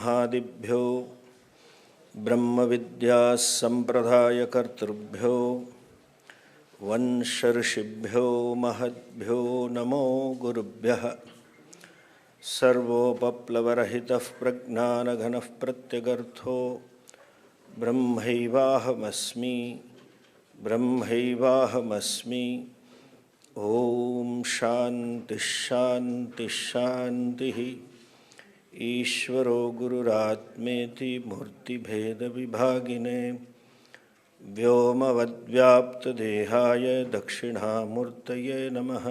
महादिभ्यो ब्रह्मविद्यासम्प्रदायकर्तृभ्यो वंशऋषिभ्यो महद्भ्यो नमो गुरुभ्यः। सर्वोपप्लवरहितः प्रज्ञानघनः प्रत्यगर्थो ब्रह्मैवाहमस्मि ब्रह्मैवाहमस्मि। ओम शांति शांति शांति। ईश्वरो गुरुरात्मेति मूर्तिभेद विभागिने व्योमवद्व्याप्तदेहाय दक्षिणामूर्तये नमः।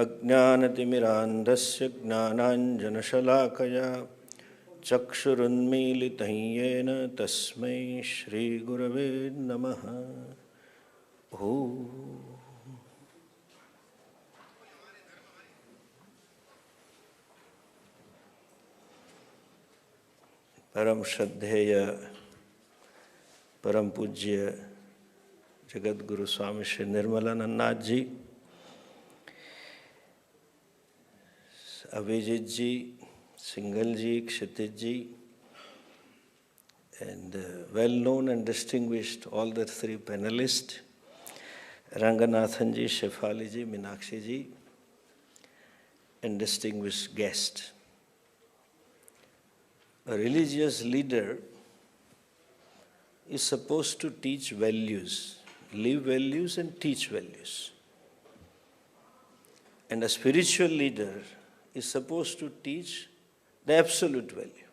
अज्ञानतिमिरान्धस्य ज्ञानाञ्जनशलाकया चक्षुरुन्मीलितं येन तस्मै श्रीगुरवे नमः। परम श्रद्धेय परम पूज्य Jagat Guru Swami Shri Nirmalanand ji, Abhijeet ji, Singhal ji, Kshitij ji, and well known and distinguished all the three panelists, Ranganathan ji, Shefali ji, Meenakshi ji, and distinguished guest. A religious leader is supposed to teach values, live values and teach values. And a spiritual leader is supposed to teach the absolute value.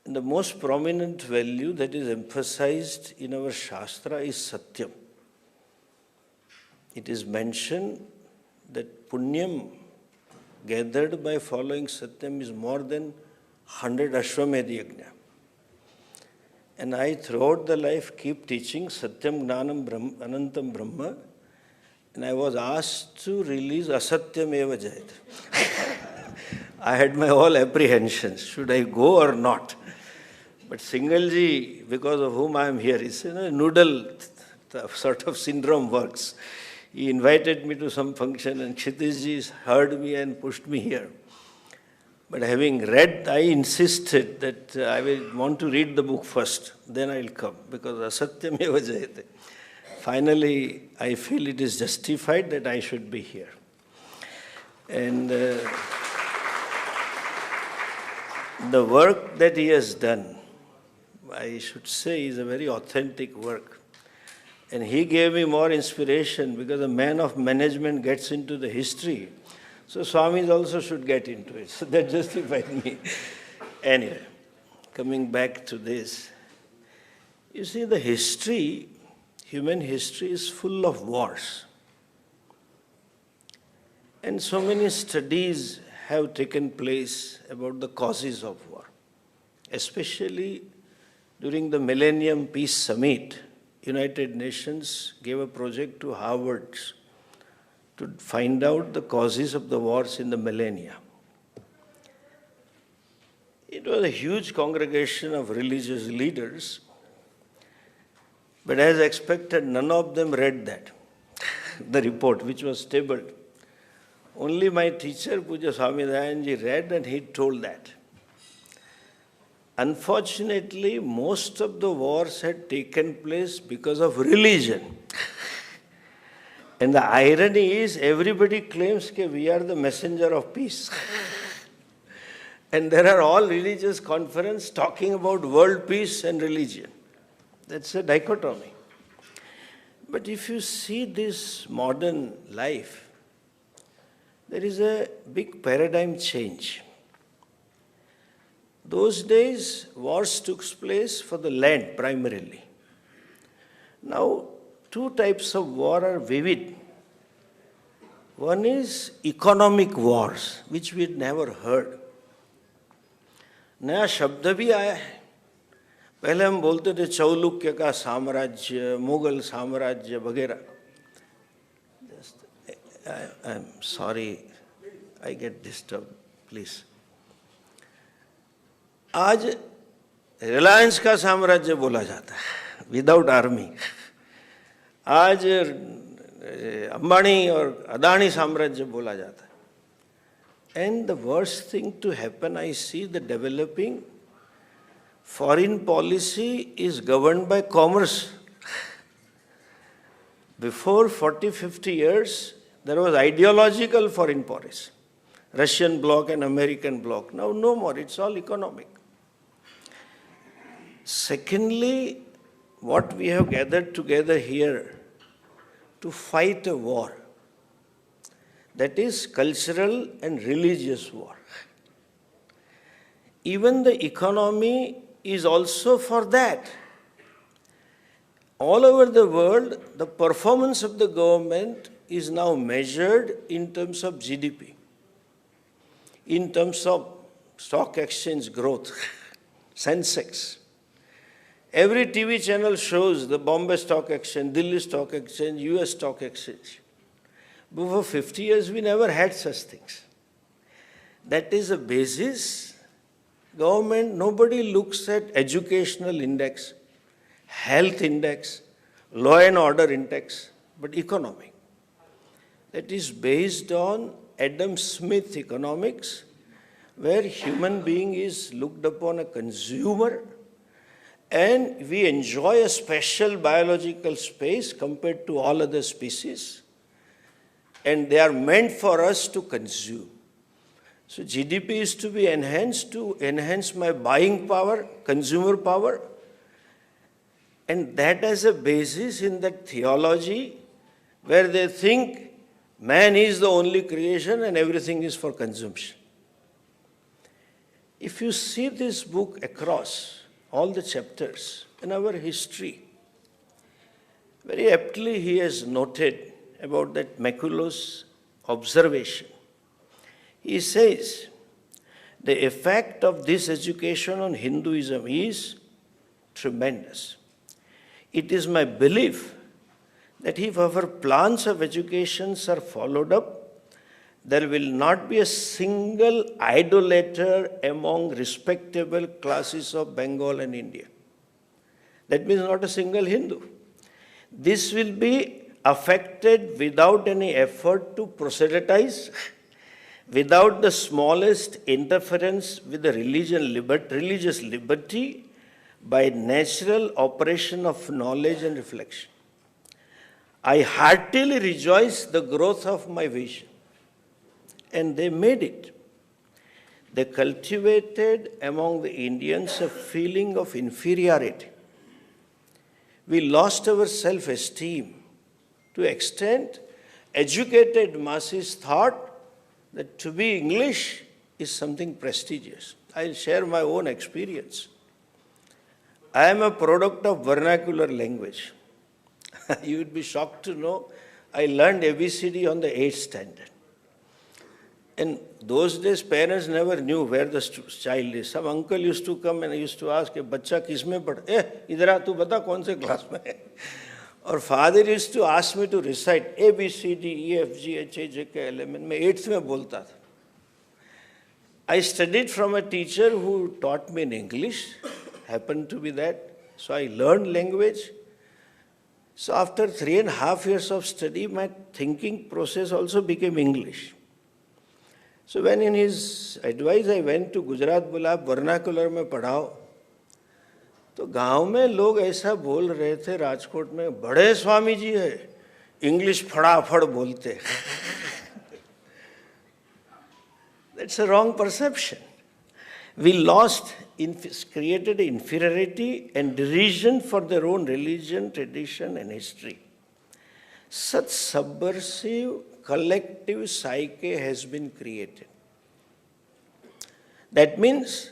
And the most prominent value that is emphasized in our Shastra is Satyam. It is mentioned that Punyam gathered by following Satyam is more than 100 Ashwamedh Yajna. And I throughout the life keep teaching Satyam Gnanam Anantam Brahma, and I was asked to release Asatyamev Jayate. I had my all apprehensions, should I go or not? But Singalji, because of whom I am here, is a noodle sort of syndrome works. He invited me to some function and Kshitijji heard me and pushed me here. But having read, I insisted that I will want to read the book first, then I will come, because Asatyameva Jayate. Finally, I feel it is justified that I should be here. And the work that he has done, I should say, is a very authentic work. And he gave me more inspiration because a man of management gets into the history. So Swamis also should get into it. So that justified me. Anyway, coming back to this, you see the history, human history is full of wars. And so many studies have taken place about the causes of war. Especially during the Millennium Peace Summit, United Nations gave a project to Harvard to find out the causes of the wars in the millennia. It was a huge congregation of religious leaders, but as expected, none of them read that, the report, which was tabled. Only my teacher, Pujya Swamiji, read, and he told that. Unfortunately, most of the wars had taken place because of religion. And the irony is, everybody claims that we are the messenger of peace. And there are all religious conferences talking about world peace and religion. That's a dichotomy. But if you see this modern life, there is a big paradigm change. Those days, wars took place for the land primarily. Now, two types of war are vivid. One is economic wars, which we had never heard. नया शब्द भी आया है. पहले हम बोलते थे चालुक्य का साम्राज्य, मुगल साम्राज्य वगैरह. I'm sorry, I get disturbed, please. आज रिलायंस का साम्राज्य बोला जाता है, विदाउट आर्मी. आज अंबानी और अदानी साम्राज्य बोला जाता है. And the worst thing to happen, I see the developing foreign policy is governed by commerce. Before 40, 50 years, there was ideological foreign policy. Russian bloc and American bloc. Now no more, it's all economic. Secondly, what we have gathered together here to fight a war, that is cultural and religious war. Even the economy is also for that. All over the world, the performance of the government is now measured in terms of GDP, in terms of stock exchange growth, Sensex. Every TV channel shows the Bombay Stock Exchange, Delhi Stock Exchange, US Stock Exchange. Before 50 years, we never had such things. That is a basis. Government, nobody looks at educational index, health index, law and order index, but economic. That is based on Adam Smith economics, where human being is looked upon a consumer, and we enjoy a special biological space compared to all other species, and they are meant for us to consume. So GDP is to be enhanced to enhance my buying power, consumer power, and that as a basis in that theology where they think man is the only creation and everything is for consumption. If you see this book across all the chapters in our history, very aptly he has noted about that Maculo's observation. He says, the effect of this education on Hinduism is tremendous. It is my belief that if our plans of education are followed up, there will not be a single idolater among respectable classes of Bengal and India. That means not a single Hindu. This will be affected without any effort to proselytize, without the smallest interference with the religious liberty, by natural operation of knowledge and reflection. I heartily rejoice the growth of my vision. And they made it. They cultivated among the Indians a feeling of inferiority. We lost our self-esteem to the extent educated masses thought that to be English is something prestigious. I'll share my own experience. I am a product of vernacular language. You would be shocked to know I learned ABCD on the 8th standard. In those days, parents never knew where the child is. Some uncle used to come and used to ask, "Bachcha kisme pad? Idhar aa, tu bata kaun se class mein hai?" Or father used to ask me to recite A, B, C, D, E, F, G, H, I, J, K, L, M, N. मैं 8th में बोलता था. I studied from a teacher who taught me in English, happened to be that. So I learned language. So after 3.5 years of study, my thinking process also became English. So when in his advice I went to Gujarat, बोला vernacular में पढ़ाओ, तो गांव में लोग ऐसा बोल रहे थे राजकोट में, बड़े स्वामी जी है, इंग्लिश फटाफट बोलते. That's a wrong perception. We lost, created inferiority and derision for their own religion, tradition and history. Such subversive collective psyche has been created. That means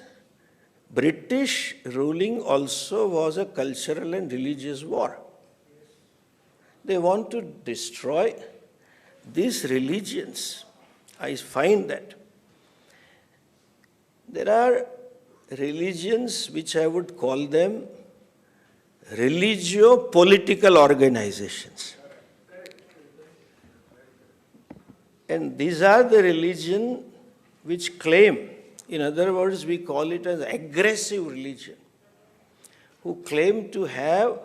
British ruling also was a cultural and religious war. They want to destroy these religions. I find that there are religions which I would call them religio-political organizations. And these are the religion which claim, in other words, we call it as aggressive religion, who claim to have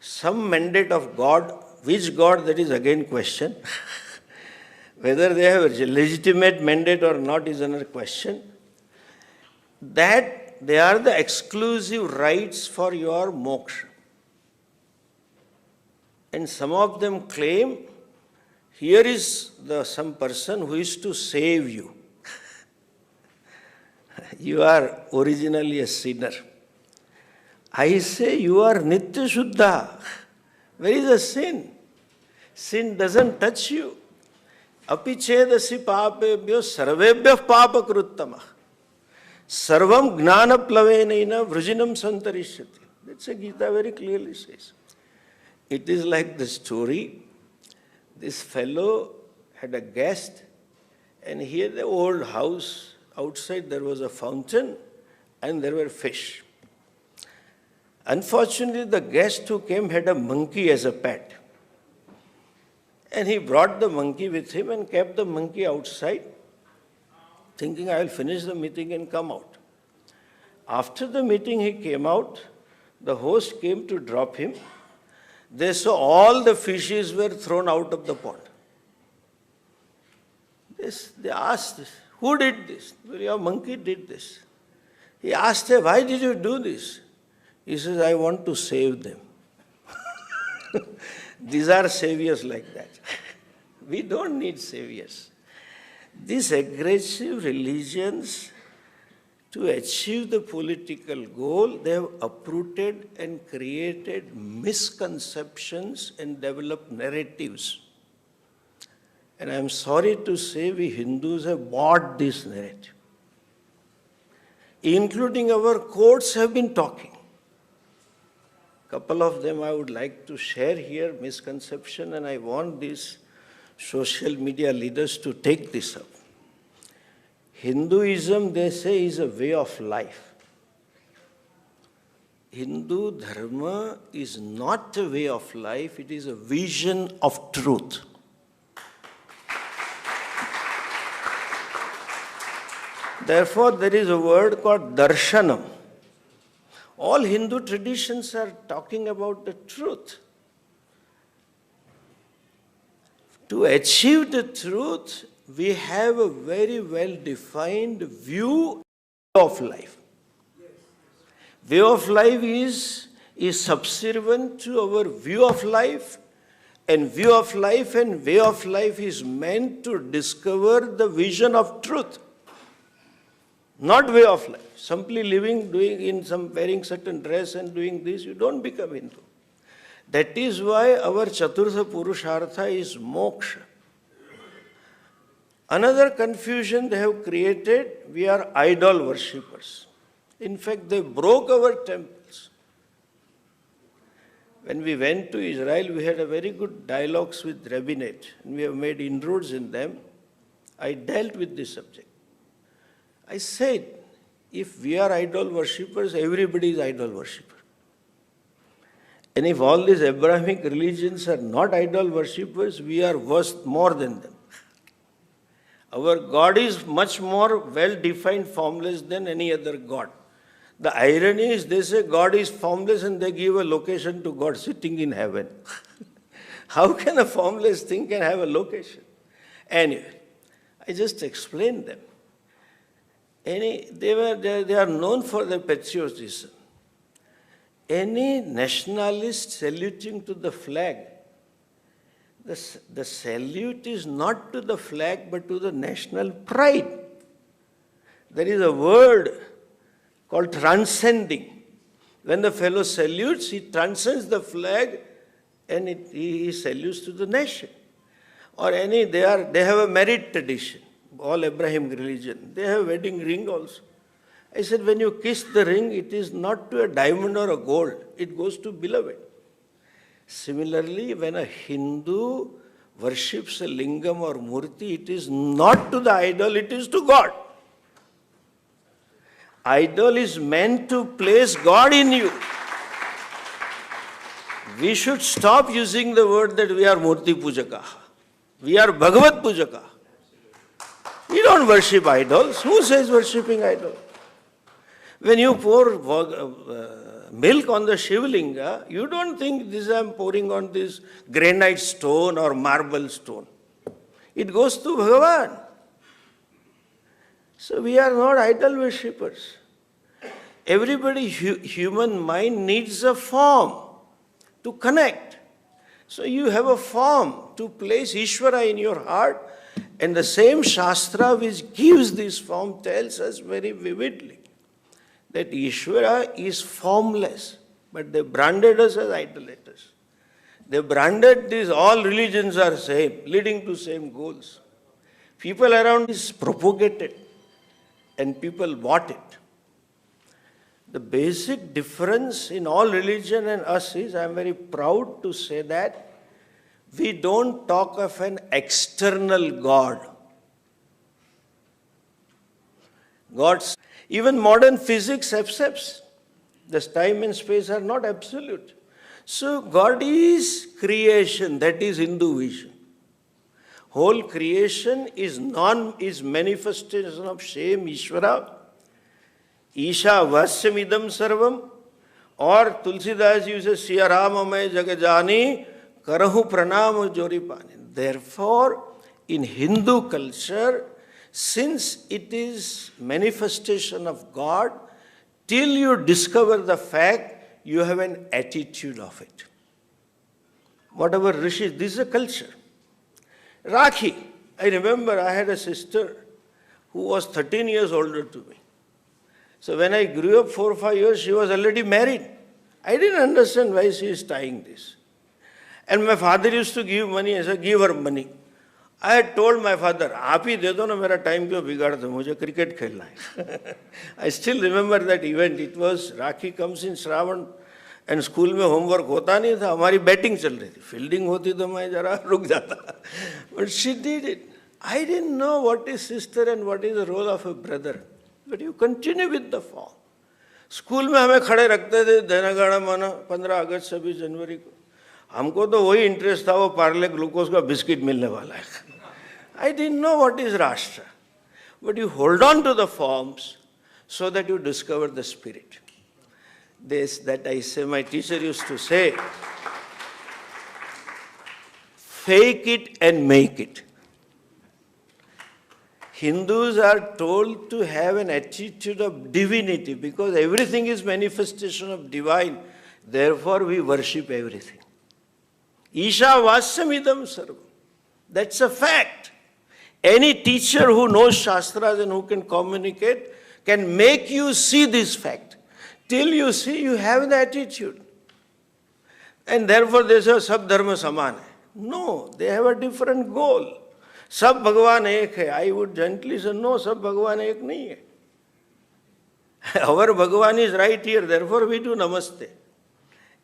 some mandate of God, which God, that is again question, Whether they have a legitimate mandate or not is another question. That they are the exclusive rights for your moksha. And some of them claim, here is some person who is to save you. You are originally a sinner. I say you are Nitya Shuddha. Where is the sin? Sin doesn't touch you. Api chedasi papebhyo sarvebhyo papakruttama. Sarvam gnana plavenaina vrujinam santarishyati. That's a Gita very clearly says. It is like the story. This fellow had a guest, and he had the old house. Outside there was a fountain, and there were fish. Unfortunately, the guest who came had a monkey as a pet. And he brought the monkey with him and kept the monkey outside, thinking, I will finish the meeting and come out. After the meeting, he came out. The host came to drop him. They saw all the fishes were thrown out of the pond. They asked, who did this? Well, your monkey did this. He asked her, why did you do this? He says, I want to save them. These are saviors like that. We don't need saviors. These aggressive religions, to achieve the political goal, they have uprooted and created misconceptions and developed narratives. And I am sorry to say, we Hindus have bought this narrative. Including our courts have been talking. Couple of them I would like to share here, misconception, and I want these social media leaders to take this up. Hinduism, they say, is a way of life. Hindu dharma is not a way of life, it is a vision of truth. Therefore, there is a word called darshanam. All Hindu traditions are talking about the truth. To achieve the truth, we have a very well-defined view of life. Way of life is subservient to our view of life, and view of life and way of life is meant to discover the vision of truth. Not way of life. Simply living, wearing certain dress and doing this, you don't become Hindu. That is why our Chaturtha Purushartha is moksha. Another confusion they have created, we are idol worshippers. In fact, they broke our temples. When we went to Israel, we had a very good dialogues with rabbinate, and we have made inroads in them. I dealt with this subject. I said, if we are idol worshippers, everybody is idol worshipper. And if all these Abrahamic religions are not idol worshippers, we are worse, more than them. Our God is much more well-defined, formless than any other God. The irony is they say God is formless and they give a location to God sitting in heaven. How can a formless thing can have a location? Anyway, I just explained them. They are known for their patriotism. Any nationalist saluting to the flag, the salute is not to the flag but to the national pride. There is a word called transcending. When the fellow salutes, he transcends the flag and he salutes to the nation. Or they have a marriage tradition. All Abrahamic religion, they have wedding ring also. I said, when you kiss the ring, it is not to a diamond or a gold, it goes to beloved. Similarly, when a Hindu worships a lingam or murti, it is not to the idol, it is to God. Idol is meant to place God in you. We should stop using the word that we are Murti Pujaka. We are Bhagavat Pujaka. We don't worship idols. Who says worshipping idol? When you pour milk on the Shivlinga, you don't think this I am pouring on this granite stone or marble stone. It goes to Bhagavan. So we are not idol worshippers. Everybody, human mind needs a form to connect. So you have a form to place Ishvara in your heart, and the same Shastra which gives this form tells us very vividly that Ishvara is formless, but they branded us as idolaters. They branded these, all religions are same, leading to same goals. People around is propagated and people bought it. The basic difference in all religion and us is, I am very proud to say that, we don't talk of an external God. God's, even modern physics accepts this time and space are not absolute. So God is creation, that is Hindu vision. Whole creation is manifestation of same Ishvara. Isha vasyamidam sarvam, or Tulsidas uses Siya Rama mai jagajani karahu pranam joripani. Therefore, in Hindu culture, since it is manifestation of God, till you discover the fact, you have an attitude of it. Whatever rishis, this is a culture. Rakhi, I remember I had a sister who was 13 years older to me. So when I grew up 4 or 5 years, she was already married. I didn't understand why she is tying this. And my father used to give money, I said, give her money. I had told my father, आप ही दे दो ना मेरा time क्यों बिगाड़ दो, मुझे cricket खेलना है. I still remember that event. It was Rakhi comes in Shravan and school में homework होता नहीं था, हमारी batting चल रही थी. Fielding होती तो मैं जरा रुक जाता. But she did it. I didn't know what is sister and what is the role of a brother. But you continue with the form. School में हमें खड़े रखते थे, धनगणा मन 15 अगस्त 26 जनवरी को. हमको तो वही इंटरेस्ट था, वो पार्ले ग्लूकोज का बिस्किट मिलने वाला है. I didn't know what is Rashtra. But you hold on to the forms so that you discover the spirit. This, that I say, my teacher used to say, fake it and make it. Hindus are told to have an attitude of divinity because everything is manifestation of divine. Therefore, we worship everything. Isha vasyamidam sarvam. That's a fact. Any teacher who knows Shastras and who can communicate can make you see this fact. Till you see, you have the attitude. And therefore, they say, sab dharma saman hai. No, they have a different goal. सब भगवान एक है. I would gently say, no, सब भगवान एक नहीं है. Our Bhagavan is right here, therefore we do namaste.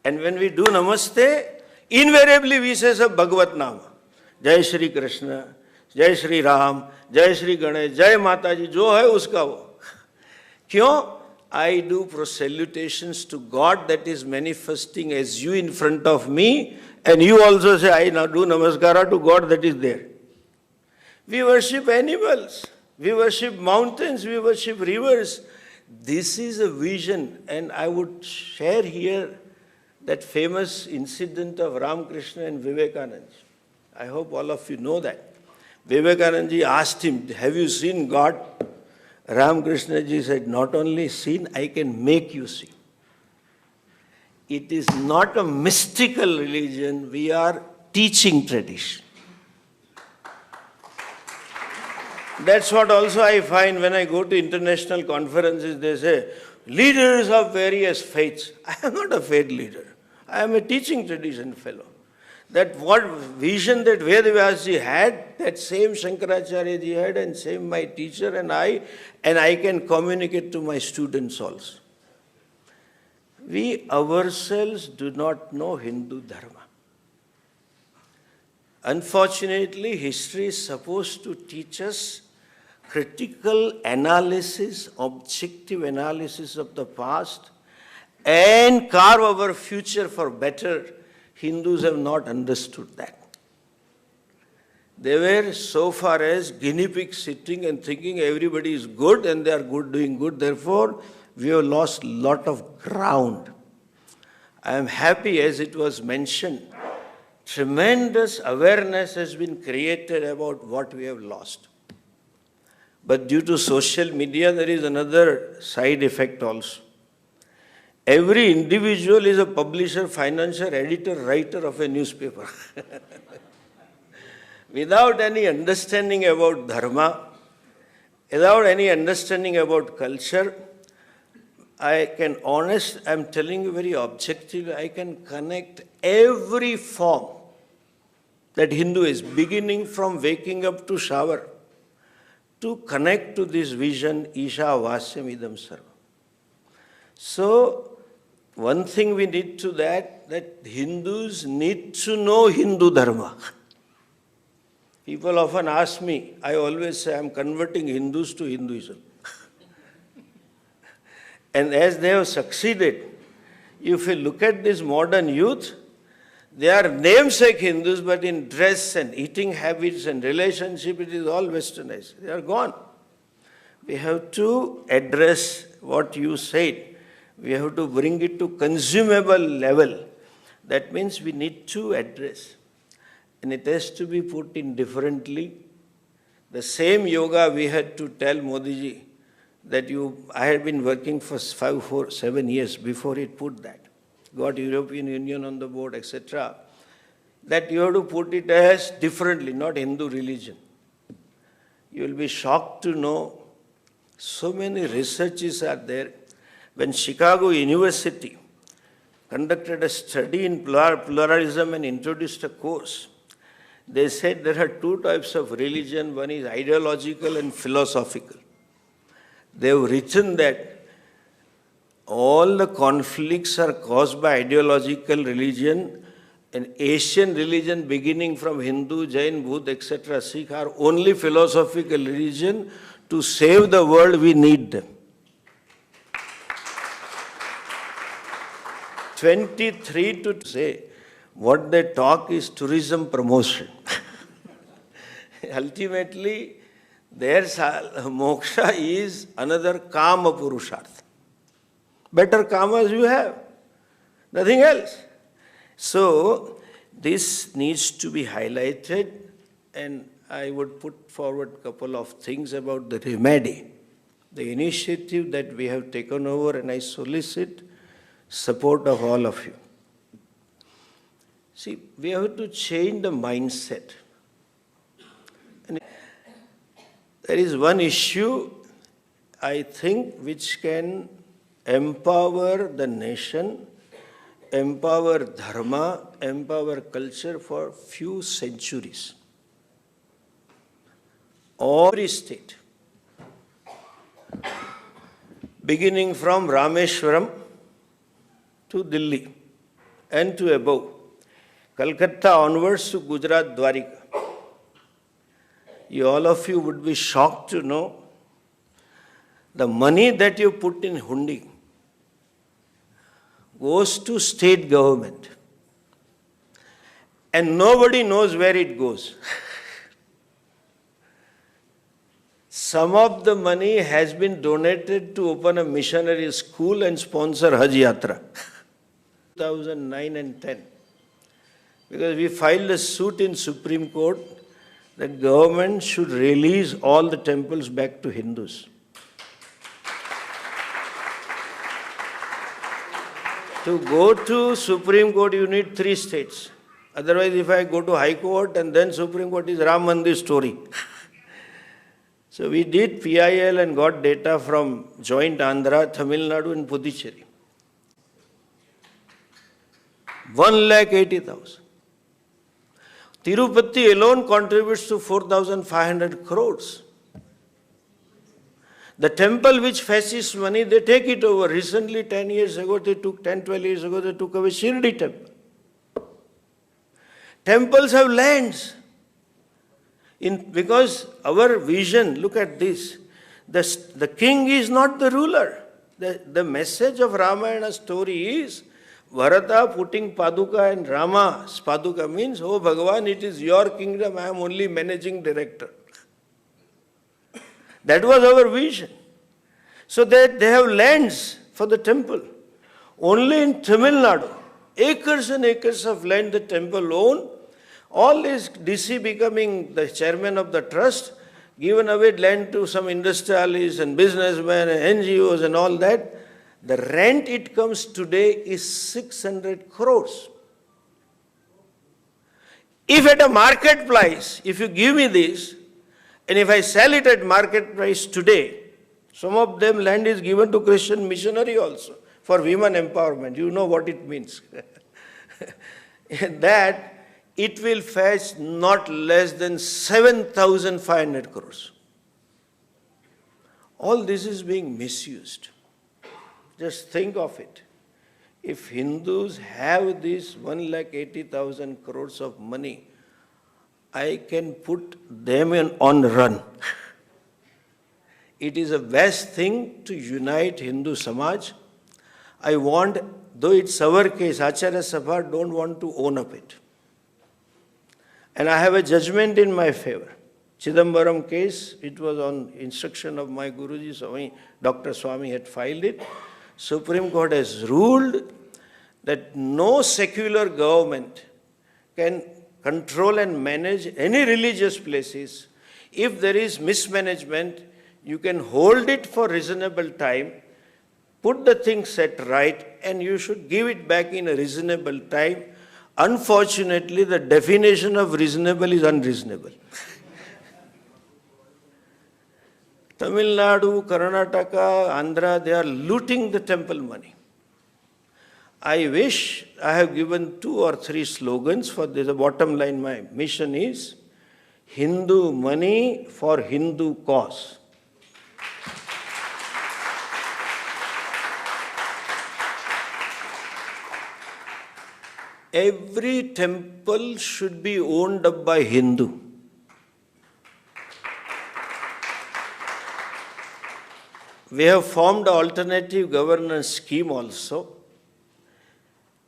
And when we do namaste, invariably we say सब भगवत नाम. जय श्री कृष्ण, जय श्री राम, जय श्री गणेश, जय माता जी, जो है उसका वो. क्यों? I do salutations to God that is manifesting as you in front of me, and you also say, I now do namaskara to God that is there. We worship animals, we worship mountains, we worship rivers. This is a vision, and I would share here that famous incident of Ramakrishna and Vivekananda. I hope all of you know that. Vivekananda asked him, have you seen God? Ramakrishna ji said, not only seen, I can make you see. It is not a mystical religion, we are teaching tradition. That's what also I find when I go to international conferences, they say, leaders of various faiths. I am not a faith leader. I am a teaching tradition fellow. That what vision that Vedavyasji had, that same Shankaracharya ji had, and same my teacher and I can communicate to my students also. We ourselves do not know Hindu Dharma. Unfortunately, history is supposed to teach us critical analysis, objective analysis of the past, and carve our future for better. Hindus have not understood that. They were so far as guinea pigs sitting and thinking everybody is good and they are good, doing good. Therefore, we have lost a lot of ground. I am happy, as it was mentioned, tremendous awareness has been created about what we have lost. But due to social media, there is another side effect also. Every individual is a publisher, financier, editor, writer of a newspaper. Without any understanding about dharma, without any understanding about culture, I'm telling you very objectively, I can connect every form that Hindu is, beginning from waking up to shower, to connect to this vision, Isha Vasyam Idam Sarva. So, one thing we need to that Hindus need to know Hindu Dharma. People often ask me, I always say I'm converting Hindus to Hinduism. And as they have succeeded, if you look at this modern youth, they are namesake Hindus, but in dress and eating habits and relationship, it is all westernized. They are gone. We have to address what you said. We have to bring it to consumable level. That means we need to address. And it has to be put in differently. The same yoga we had to tell Modi ji that I had been working for 7 years before it put that. Got European Union on the board, etc. That you have to put it as differently, not Hindu religion. You will be shocked to know so many researches are there. When Chicago University conducted a study in pluralism and introduced a course, they said there are two types of religion. One is ideological and philosophical. They have written that all the conflicts are caused by ideological religion, and Asian religion beginning from Hindu, Jain, Buddha, etc., Sikh are only philosophical religion. To save the world, we need them. 23 to say what they talk is tourism promotion. Ultimately, their moksha is another kama purushartha. Better kamas you have, nothing else. So, this needs to be highlighted, and I would put forward a couple of things about the remedy, the initiative that we have taken over, and I solicit support of all of you. See, we have to change the mindset. And there is one issue, I think, which can empower the nation, empower dharma, empower culture for few centuries. Every state, beginning from Rameshwaram to Delhi and to above, Calcutta onwards to Gujarat, Dwarika. All of you would be shocked to know the money that you put in hundi goes to state government, and nobody knows where it goes. Some of the money has been donated to open a missionary school and sponsor Hajj Yatra. 2009 and 10. Because we filed a suit in Supreme Court that government should release all the temples back to Hindus. To go to Supreme Court, you need 3 states. Otherwise, if I go to High Court and then Supreme Court is Ram Mandir story. So we did PIL and got data from joint Andhra, Tamil Nadu and Puducherry. 1,80,000. Tirupati alone contributes to 4,500 crores. The temple which fetches money, they take it over. Recently, 10 years ago, 12 years ago, they took away Shirdi temple. Temples have lands. Because our vision, look at this, the king is not the ruler. The message of Ramayana story is, Bharata putting Paduka and Rama's Paduka means, oh Bhagavan, it is your kingdom, I am only managing director. That was our vision. So that they have lands for the temple. Only in Tamil Nadu, acres and acres of land the temple own, All is DC becoming the chairman of the trust, given away land to some industrialists and businessmen and NGOs and all that. The rent it comes today is 600 crores. If at a market price, if you give me this, and if I sell it at market price today, some of them land is given to Christian missionary also for women empowerment. You know what it means. That it will fetch not less than 7,500 crores. All this is being misused. Just think of it. If Hindus have this 1,80,000 crores of money, I can put them on run. It is a best thing to unite Hindu Samaj. I want, though it's our case, Acharya Sabha don't want to own up it. And I have a judgment in my favor. Chidambaram case, it was on instruction of my Guruji, Swami, Dr. Swami had filed it. Supreme Court has ruled that no secular government can control and manage any religious places. If there is mismanagement, you can hold it for reasonable time, put the thing set right, and you should give it back in a reasonable time. Unfortunately, the definition of reasonable is unreasonable. Tamil Nadu, Karnataka, Andhra, they are looting the temple money. I wish I have given 2 or 3 slogans for this. The bottom line, my mission is Hindu money for Hindu cause. Every temple should be owned up by Hindu. We have formed an alternative governance scheme also.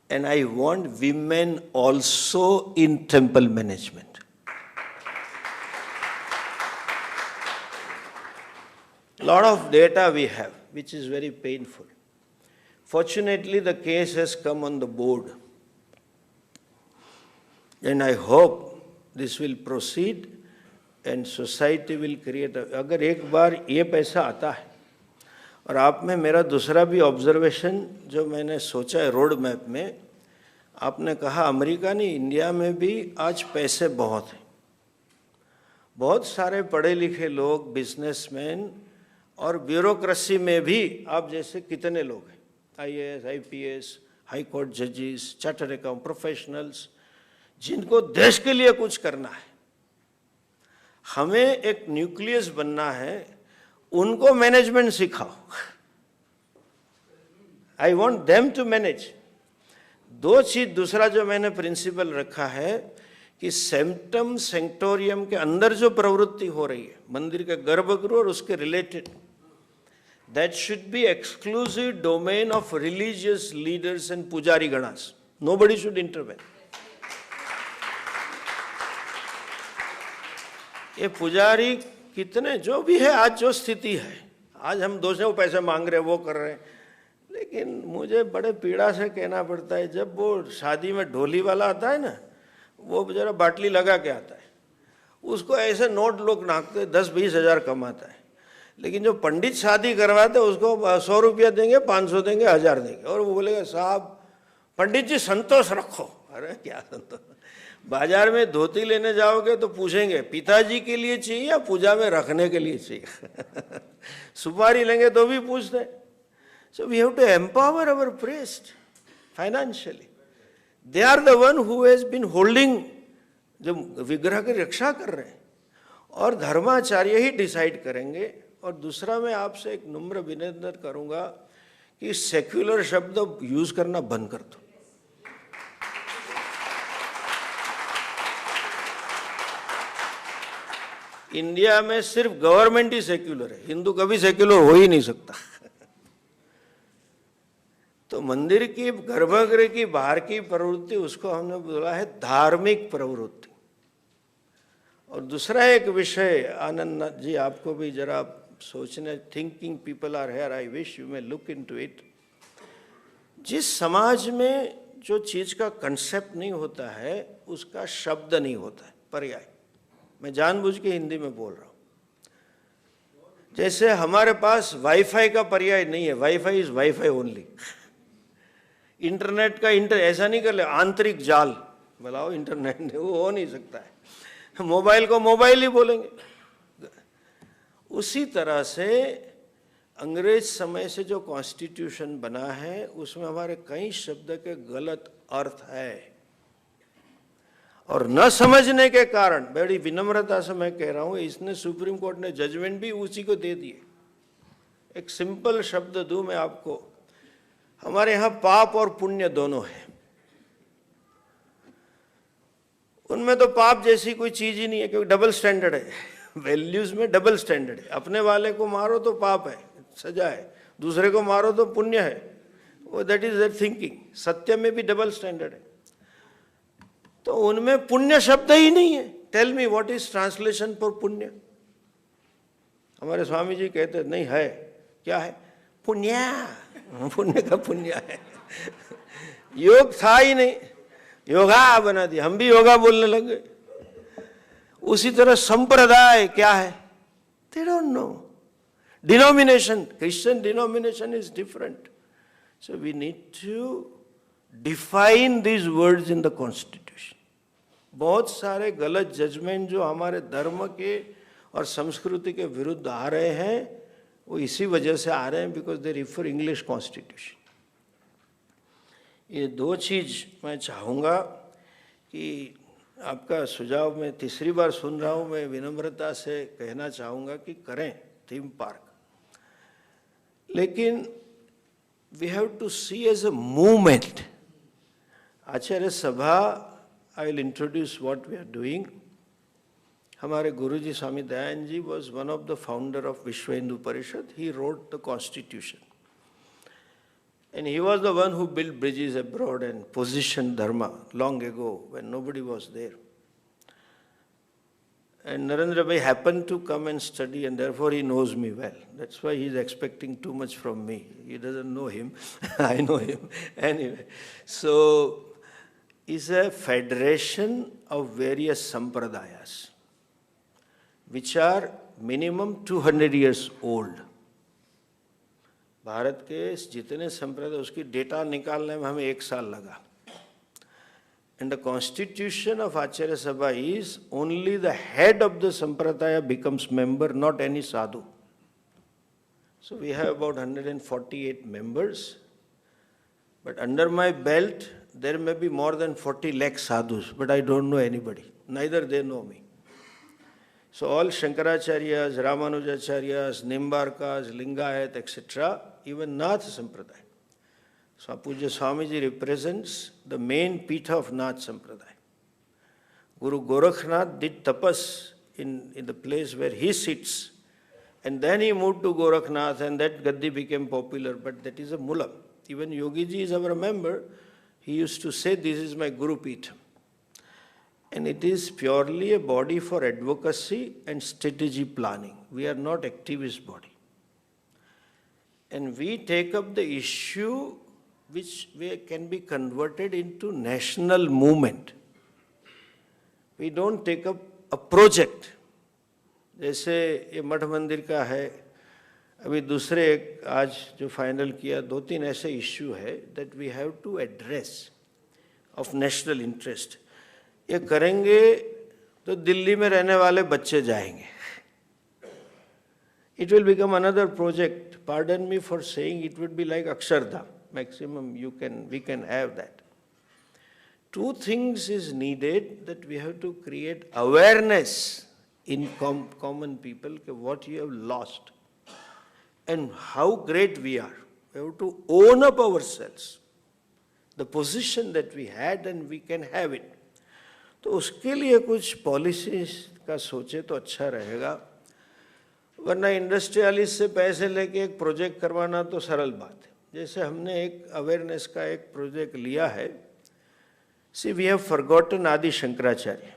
And I want women also in temple management. A lot of data we have, which is very painful. Fortunately, the case has come on the board. And I hope this will proceed and society will create. अगर एक बार ये पैसा आता है, और आप में मेरा दूसरा भी ऑब्जर्वेशन जो मैंने सोचा है रोड मैप में, आपने कहा अमेरिका नहीं, इंडिया में भी आज पैसे बहुत हैं. बहुत सारे पढ़े लिखे लोग, बिजनेसमैन और ब्यूरोक्रेसी में भी आप जैसे कितने लोग हैं, IAS, IPS, हाई कोर्ट जजेस, चार्टर्ड अकाउंट प्रोफेशनल्स, जिनको देश के लिए कुछ करना है. हमें एक न्यूक्लियस बनना है, उनको मैनेजमेंट सिखाओ. I want them to manage. 2 चीज, दूसरा जो मैंने प्रिंसिपल रखा है कि सेंटम सेंक्टोरियम के अंदर जो प्रवृत्ति हो रही है, मंदिर के गर्भगृह और उसके related, that should be exclusive domain of religious leaders and पुजारी गणास. Nobody should intervene. ये पुजारी कितने जो भी है, आज जो स्थिति है, आज हम दूसरे को पैसे मांग रहे हैं, वो कर रहे हैं, लेकिन मुझे बड़े पीड़ा से कहना पड़ता है, जब वो शादी में ढोली वाला आता है ना, वो बेचारा बाटली लगा के आता है, उसको ऐसे नोट लोग नाकते 10-20 हज़ार कमाता है. लेकिन जो पंडित शादी करवाते हैं उसको 100 रुपया देंगे, 500 देंगे, 1000 देंगे, और वो बोलेगा साहब पंडित जी संतोष रखो. अरे क्या संतोष. बाजार में धोती लेने जाओगे तो पूछेंगे पिताजी के लिए चाहिए या पूजा में रखने के लिए चाहिए. सुपारी लेंगे तो भी पूछते हैं. So we have to empower our priest financially. They are the one who has been holding, जो विग्रह की रक्षा कर रहे हैं, और धर्माचार्य ही डिसाइड करेंगे. और दूसरा मैं आपसे एक नम्र विनम्र करूंगा कि सेक्युलर शब्द यूज करना बंद कर दो. इंडिया में सिर्फ गवर्नमेंट ही सेक्युलर है, हिंदू कभी सेक्युलर हो ही नहीं सकता. तो मंदिर की गर्भगृह की बाहर की प्रवृत्ति, उसको हमने बोला है धार्मिक प्रवृत्ति. और दूसरा एक विषय, आनंद जी आपको भी जरा सोचने, thinking people are here, I wish you may look into it. जिस समाज में जो चीज का कंसेप्ट नहीं होता है उसका शब्द नहीं होता है, पर्याय। मैं जानबूझ के हिंदी में बोल रहा हूं। जैसे हमारे पास वाईफाई का पर्याय नहीं है, wifi is wifi only. Internet का ऐसा नहीं कर ले आंतरिक जाल बुलाओ, इंटरनेट नहीं, वो हो नहीं सकता है। मोबाइल को मोबाइल ही बोलेंगे। उसी तरह से अंग्रेज समय से जो कॉन्स्टिट्यूशन बना है उसमें हमारे कई शब्द के गलत अर्थ है, और न समझने के कारण, बड़ी विनम्रता से मैं कह रहा हूं, इसने सुप्रीम कोर्ट ने जजमेंट भी उसी को दे दिए। एक सिंपल शब्द दूं मैं आपको, हमारे यहां पाप और पुण्य दोनों है। उनमें तो पाप जैसी कोई चीज ही नहीं है, क्योंकि डबल स्टैंडर्ड है। वैल्यूज में डबल स्टैंडर्ड है। अपने वाले को मारो तो पाप है, सजा है, दूसरे को मारो तो पुण्य है, वो दैट इज देयर थिंकिंग। सत्य में भी डबल स्टैंडर्ड है। तो उनमें पुण्य शब्द ही नहीं है। Tell me what is translation for punya. हमारे स्वामी जी कहते नहीं है, क्या है? पुण्य। पुण्य का पुण्य है। योग था ही नहीं, योगा बना दिया, हम भी योगा बोलने लगे। उसी तरह संप्रदाय क्या है? They don't know. Denomination, Christian denomination is different. So we need to define these words in the constitution. बहुत सारे गलत जजमेंट जो हमारे धर्म के और संस्कृति के विरुद्ध आ रहे हैं, वो इसी वजह से आ रहे हैं, because they refer English constitution. ये दो चीज मैं चाहूँगा कि आपका सुझाव मैं तीसरी बार सुन रहा हूँ, मैं विनम्रता से कहना चाहूँगा कि करें थीम पार्क, लेकिन we have to see as a movement. Acharya Sabha, I will introduce what we are doing. हमारे गुरुजी Swami Dayanand ji was one of the founder of विश्व Hindu Parishad. He wrote the constitution. And he was the one who built bridges abroad and positioned dharma long ago when nobody was there. And Narendra Bhai happened to come and study, and therefore he knows me well. That's why he's expecting too much from me. He doesn't know him. I know him. Anyway, so it's a federation of various sampradayas, which are minimum 200 years old. Bharat के जितने संप्रदाय उसकी data निकालने में हमें 1 साल लगा. And the constitution of Acharya Sabha is only the head of the sampradaya becomes member, not any sadhu. So we have about 148 members. But under my belt, there may be more than 40 lakh sadhus, but I don't know anybody. Neither they know me. So all Shankaracharyas, Ramanujacharyas, Nimbarkas, Lingayat, etc., even Nath Sampradaya. So Pujya Swamiji represents the main Pitha of Nath Sampradaya. Guru Gorakhnath did tapas in the place where he sits, and then he moved to Gorakhnath, and that Gaddi became popular, but that is a mullam. Even Yogiji is our member. He used to say, this is my Guru Pitha. And it is purely a body for advocacy and strategy planning. We are not activist body. And we take up the issue which can be converted into national movement. We don't take up a project. जैसे ये मठ मंदिर का है, अभी दूसरे एक आज जो फाइनल किया, 2-3 ऐसे इश्यू है that we have to address of national interest. ये करेंगे तो दिल्ली में रहने वाले बच्चे जाएंगे. It will become another project. Pardon me for saying it would be like Akshardham. Maximum we can have that. 2 things is needed, that we have to create awareness in common people what you have lost and how great we are. We have to own up ourselves, the position that we had, and we can have it. तो उसके लिए कुछ policies का सोचे तो अच्छा रहेगा, वरना इंडस्ट्रियलिस्ट से पैसे लेके एक प्रोजेक्ट करवाना तो सरल बात है. जैसे हमने एक अवेयरनेस का एक प्रोजेक्ट लिया है. सी वी हैव फॉरगॉटन आदि शंकराचार्य.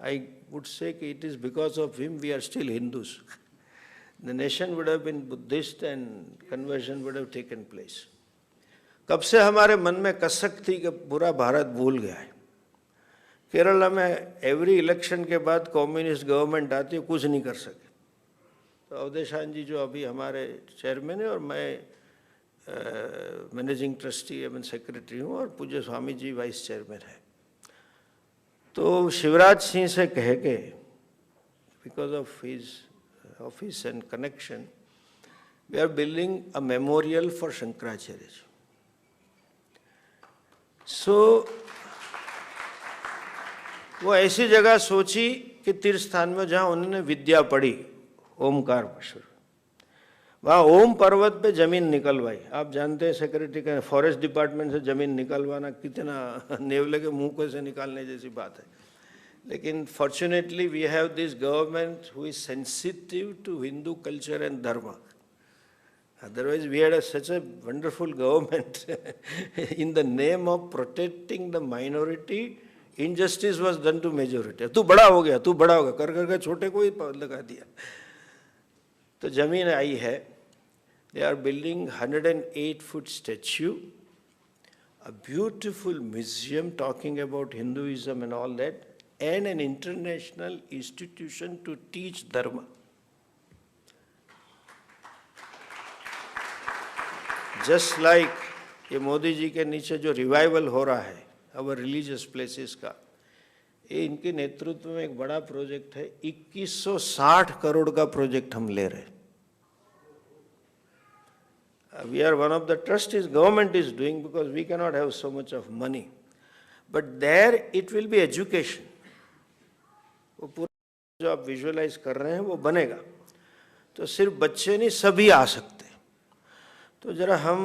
आई वुड से कि it is because of him we are still Hindus. The nation would have been Buddhist and conversion would have taken place. कब से हमारे मन में कसक थी कि पूरा भारत भूल गया है। केरला में एवरी इलेक्शन के बाद कम्युनिस्ट गवर्नमेंट आती है, कुछ नहीं कर सके। तो अवधेशान जी जो अभी हमारे चेयरमैन है और मैं मैनेजिंग ट्रस्टी एवं सेक्रेटरी हूँ और पूज्य स्वामी जी वाइस चेयरमैन है। तो शिवराज सिंह से कह के because of his office and connection we are building a memorial for Shankaracharya ji. So वो ऐसी जगह सोची कि तीर्थ स्थान में जहाँ उन्होंने विद्या पढ़ी, ओमकार पशु, वहाँ ओम पर्वत पे जमीन निकलवाई। आप जानते हैं सेक्रेटरी का फॉरेस्ट डिपार्टमेंट से जमीन निकलवाना कितना नेवले के मुंह को से निकालने जैसी बात है। लेकिन fortunately we have this government who is sensitive to Hindu culture and dharma. Otherwise, we had such a wonderful government. In the name of protecting the minority, injustice was done to majority. तू बड़ा हो गया, तू बड़ा हो गया, कर करके छोटे को ही लगा दिया। तो जमीन आई है। They are building 108-foot statue, a beautiful museum talking about Hinduism and all that, and an international institution to teach dharma. Just like ये मोदी जी के नीचे जो रिवाइवल हो रहा है अवर रिलीजियस प्लेसेस का, ये इनके नेतृत्व में एक बड़ा प्रोजेक्ट है। 2160 करोड़ का प्रोजेक्ट हम ले रहे हैं। We are one of the trust is government is doing because we can not have so much of money, but there it will be education. वो पूरा जो आप विजुअलाइज कर रहे हैं वो बनेगा। तो सिर्फ बच्चे नहीं, सभी आ सकते। तो जरा हम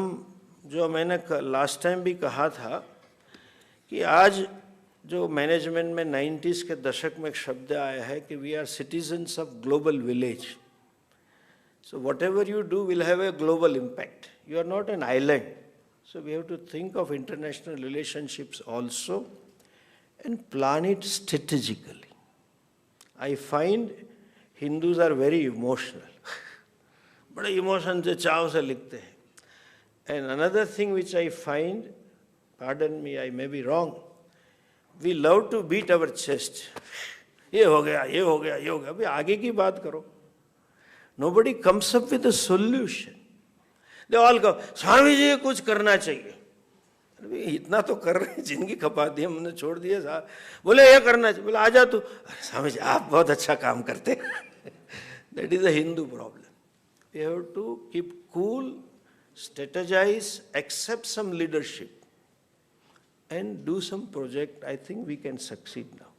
जो मैंने लास्ट टाइम भी कहा था कि आज जो मैनेजमेंट में 90s के दशक में एक शब्द आया है कि we are citizens of global village. So whatever you do will have a global impact. You are not an island, so we have to think of international relationships also and plan it strategically. I find Hindus are very emotional, बड़े emotion से चाव से लिखते हैं। And another thing which I find, pardon me, I may be wrong, we love to beat our chest. ये हो गया, ये हो गया, ये हो गया। अभी आगे की बात करो। Nobody comes up with a solution. They all go, Swami ji कुछ करना चाहिए। अरे इतना तो कर रहे हैं, जिंदगी खपा दी हमने, छोड़ दिया साहब। बोले ये करना चाहिए, बोले आ जा तू। अरे स्वामी जी आप बहुत अच्छा काम करते हैं। That is a Hindu problem. We have to keep cool, strategize, accept some leadership, and do some project. I think we can succeed now.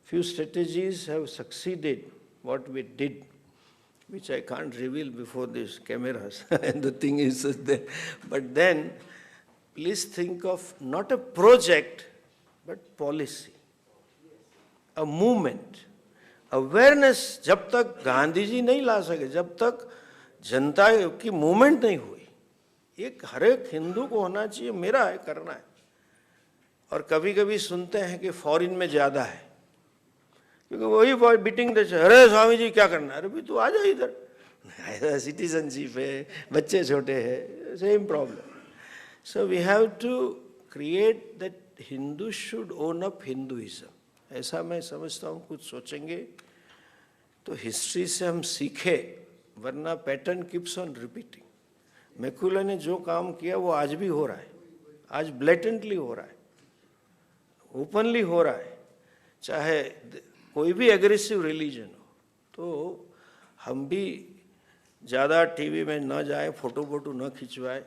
Few strategies have succeeded, what we did, which I can't reveal before these cameras, and the thing is there. But then, please think of not a project, but policy, a movement, awareness. जब तक गांधी जी नहीं ला सके, जब तक जनता की movement नहीं हुई, एक हर एक हिंदू को होना चाहिए, मेरा है, करना है। और कभी कभी सुनते हैं कि फॉरेन में ज़्यादा है, क्योंकि वही बीटिंग द, अरे स्वामी जी क्या करना है, अरे भी तू आ जा इधर, ऐसा सिटीजनशिप है, बच्चे छोटे हैं, same problem. So we have to create that Hindu should own up Hinduism. ऐसा मैं समझता हूँ। कुछ सोचेंगे तो हिस्ट्री से हम सीखे, वरना pattern keeps on repeating. Macula ने जो काम किया वो आज भी हो रहा है, आज ब्लेटेंटली हो रहा है, ओपनली हो रहा है। चाहे कोई भी एग्रेसिव रिलीजन हो, तो हम भी ज़्यादा टीवी में न जाए, फोटो वोटो न खिंचवाए,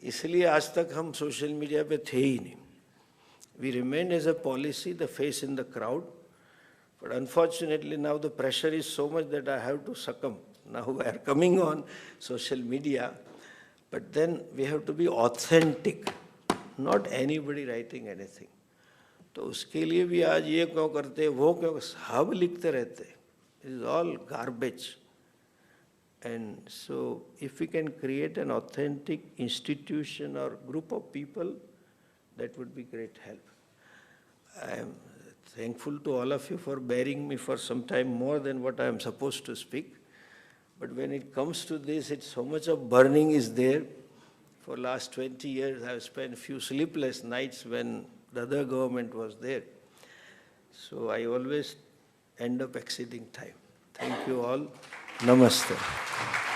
इसलिए आज तक हम सोशल मीडिया पे थे ही नहीं। We remain as a policy the face in the crowd, but unfortunately now the pressure is so much that I have to succumb. Now we are coming on social media, but then we have to be authentic, not anybody writing anything. तो उसके लिए भी आज ये क्यों करते, वो क्यों, सब लिखते रहते, it is all garbage. And so if we can create an authentic institution or group of people, that would be great help. I am thankful to all of you for bearing me for some time more than what I am supposed to speak. But when it comes to this, it's so much of burning is there. For last 20 years, I have spent few sleepless nights when the other government was there. So I always end up exceeding time. Thank you all. Namaste.